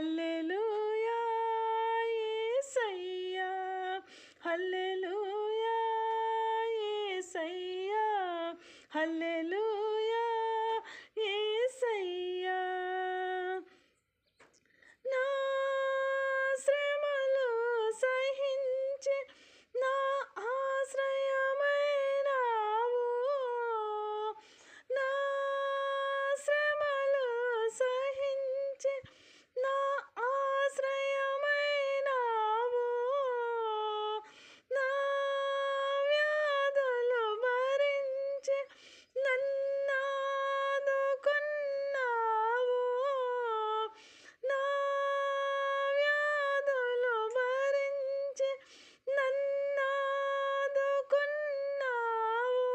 హల్లెలూయా యేసయ్యా హల్లెలూయా యేసయ్యా హల్లెలూయా యేసయ్యా నా శ్రమలు సహించి నా ఆశ్రయమైనావు నా శ్రమలు సహించి నా ఆశ్రయమైనావు నా వ్యాధులు భరించి నన్నాదుకున్నావు నా వ్యాధులు భరించి నన్నాదుకున్నావు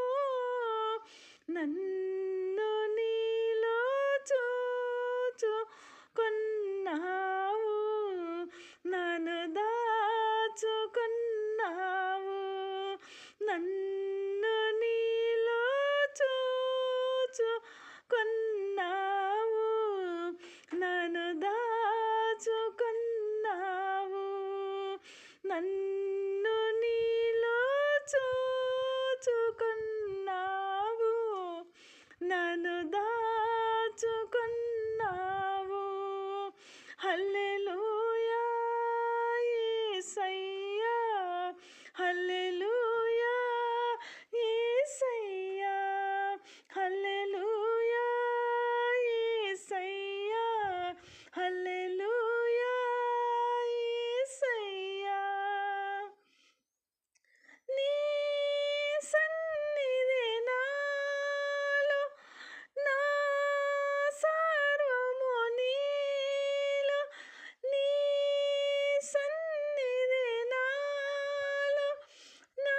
నన్ను నీలో చూచుకున్నావు నన్ను దాచుకున్నావు నన్ను నీలో చూచుకున్నావు నన్ను దాచుకున్నావు నన్ను నీలో చూచుకున్నావు నన్ను దాచుకున్నావు హల్లెలూయా యేసయ్యా హల్లెలూయా యేసయ్యా హల్లెలూయా యేసయ్యా హల్లెలూయా యేసయ్యా నీ సన్నిధి నాలో నా సర్వము నీలో నీ సన్నిధి నాలో నా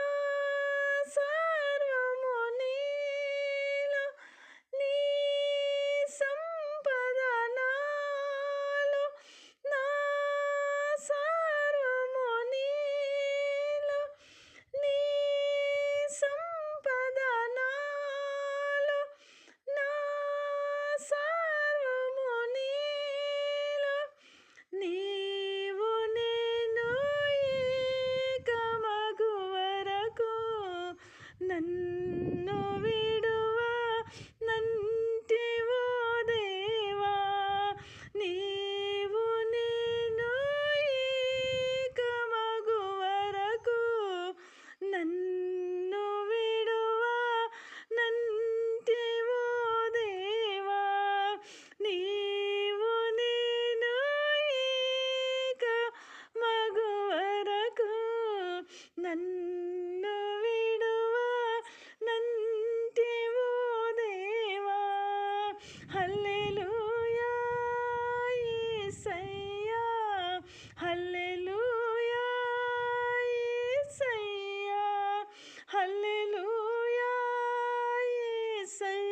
సర్వము నీలో నీ సంపద నాలో నా సర్వము నీలో నీ సంపద నాలో నా సర్వము నీలో నీవు నేను ఏకమగు వరకు నన్ను విడువ నంటివో దేవా నీవు నేను ఏకమగు వరకు నన్ను విడువ నంటివో దేవా నీవు నేను ఏకమగు వరకు నన్ను విడువ నంటివో దేవా హల్లెలూయా యేసయ్యా హల్లెలూయా యేసయ్యా హల్లెలూయా యేసయ్యా